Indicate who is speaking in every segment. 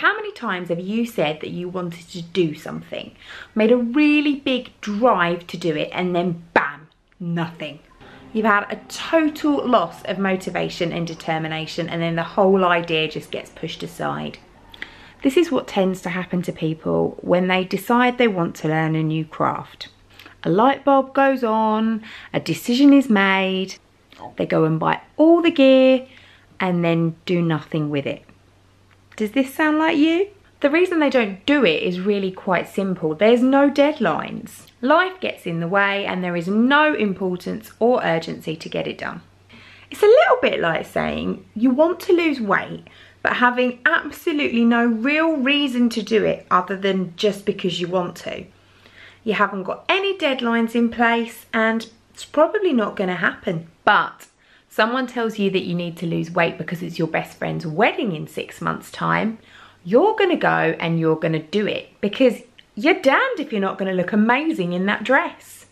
Speaker 1: how many times have you said that you wanted to do something, made a really big drive to do it, and then bam, nothing? You've had a total loss of motivation and determination, and then the whole idea just gets pushed aside. This is what tends to happen to people when they decide they want to learn a new craft. A light bulb goes on, a decision is made, they go and buy all the gear and then do nothing with it. Does this sound like you? The reason they don't do it is really quite simple. There's no deadlines. Life gets in the way and there is no importance or urgency to get it done. It's a little bit like saying you want to lose weight, but having absolutely no real reason to do it other than just because you want to. You haven't got any deadlines in place and it's probably not going to happen. But someone tells you that you need to lose weight because it's your best friend's wedding in 6 months' time, you're going to go and you're going to do it because you're damned if you're not going to look amazing in that dress.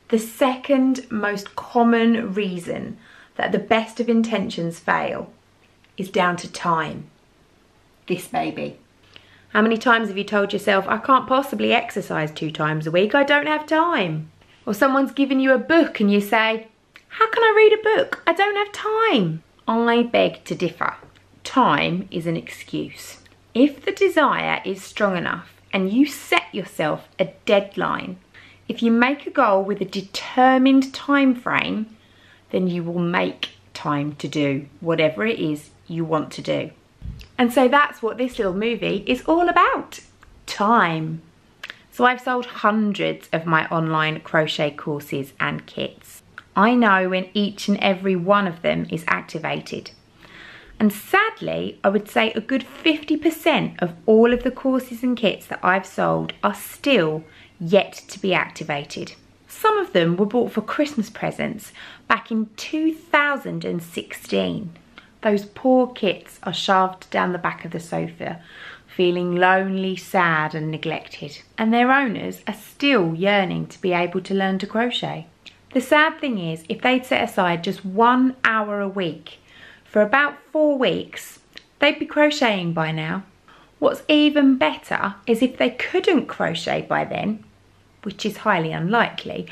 Speaker 1: The second most common reason that the best of intentions fail is down to time. This baby. How many times have you told yourself, I can't possibly exercise 2 times a week, I don't have time? Or someone's given you a book and you say, how can I read a book? I don't have time. I beg to differ. Time is an excuse. If the desire is strong enough and you set yourself a deadline, if you make a goal with a determined time frame, then you will make time to do whatever it is you want to do. And so that's what this little movie is all about. Time. So I've sold hundreds of my online crochet courses and kits. I know when each and every one of them is activated. And sadly, I would say a good 50% of all of the courses and kits that I've sold are still yet to be activated. Some of them were bought for Christmas presents back in 2016. Those poor kits are shoved down the back of the sofa, feeling lonely, sad and neglected. And their owners are still yearning to be able to learn to crochet. The sad thing is, if they'd set aside just 1 hour a week for about 4 weeks, they'd be crocheting by now. What's even better is if they couldn't crochet by then, which is highly unlikely,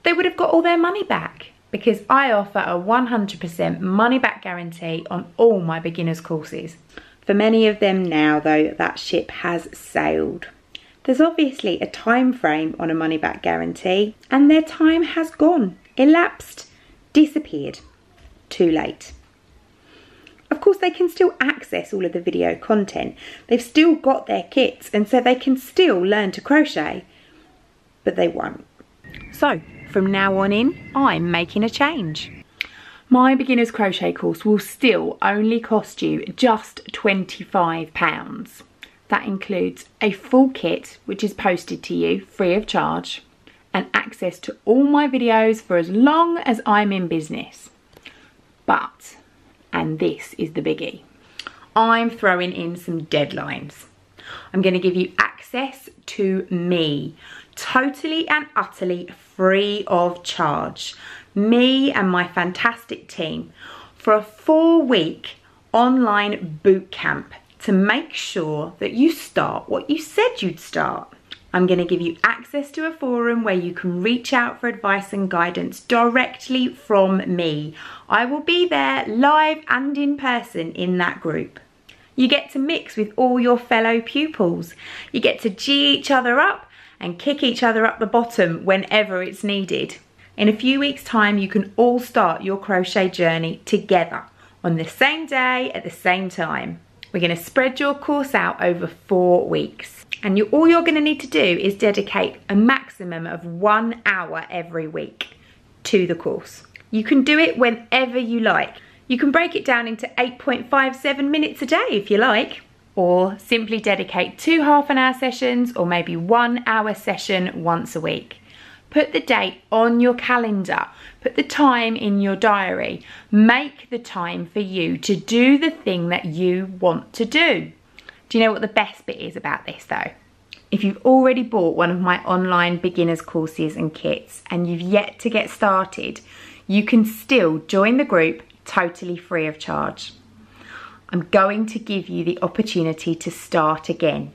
Speaker 1: they would have got all their money back, because I offer a 100% money back guarantee on all my beginners courses. For many of them now though, that ship has sailed. There's obviously a time frame on a money back guarantee and their time has gone, elapsed, disappeared. Too late. Of course they can still access all of the video content. They've still got their kits and so they can still learn to crochet, but they won't. So from now on in, I'm making a change. My beginner's crochet course will still only cost you just £25. That includes a full kit, which is posted to you free of charge, and access to all my videos for as long as I'm in business. But, and this is the biggie, I'm throwing in some deadlines. I'm going to give you access to me, totally and utterly free of charge. Me and my fantastic team for a 4-week online boot camp to make sure that you start what you said you'd start. I'm going to give you access to a forum where you can reach out for advice and guidance directly from me. I will be there live and in person in that group. You get to mix with all your fellow pupils. You get to G each other up and kick each other up the bottom whenever it's needed. In a few weeks' time, you can all start your crochet journey together on the same day at the same time. We're going to spread your course out over 4 weeks. And all you're going to need to do is dedicate a maximum of 1 hour every week to the course. You can do it whenever you like. You can break it down into 8.57 minutes a day if you like. Or simply dedicate 2 half-an-hour sessions or maybe 1 hour session once a week. Put the date on your calendar, put the time in your diary. Make the time for you to do the thing that you want to do. Do you know what the best bit is about this though? If you've already bought one of my online beginners courses and kits and you've yet to get started, you can still join the group totally free of charge. I'm going to give you the opportunity to start again,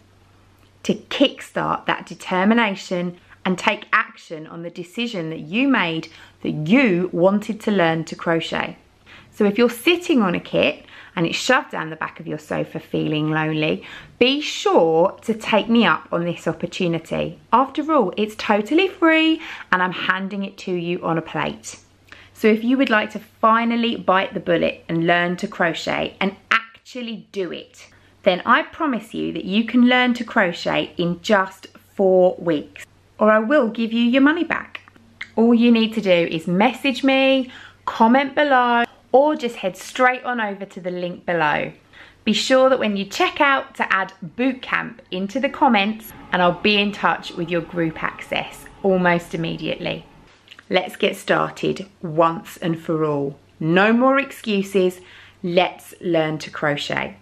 Speaker 1: to kickstart that determination and take action on the decision that you made that you wanted to learn to crochet. So if you're sitting on a kit and it's shoved down the back of your sofa feeling lonely, be sure to take me up on this opportunity. After all, it's totally free and I'm handing it to you on a plate. So if you would like to finally bite the bullet and learn to crochet and actually do it, then I promise you that you can learn to crochet in just 4 weeks, or I will give you your money back. All you need to do is message me, comment below, or just head straight on over to the link below. Be sure that when you check out to add bootcamp into the comments, and I'll be in touch with your group access almost immediately. Let's get started once and for all. No more excuses. Let's learn to crochet.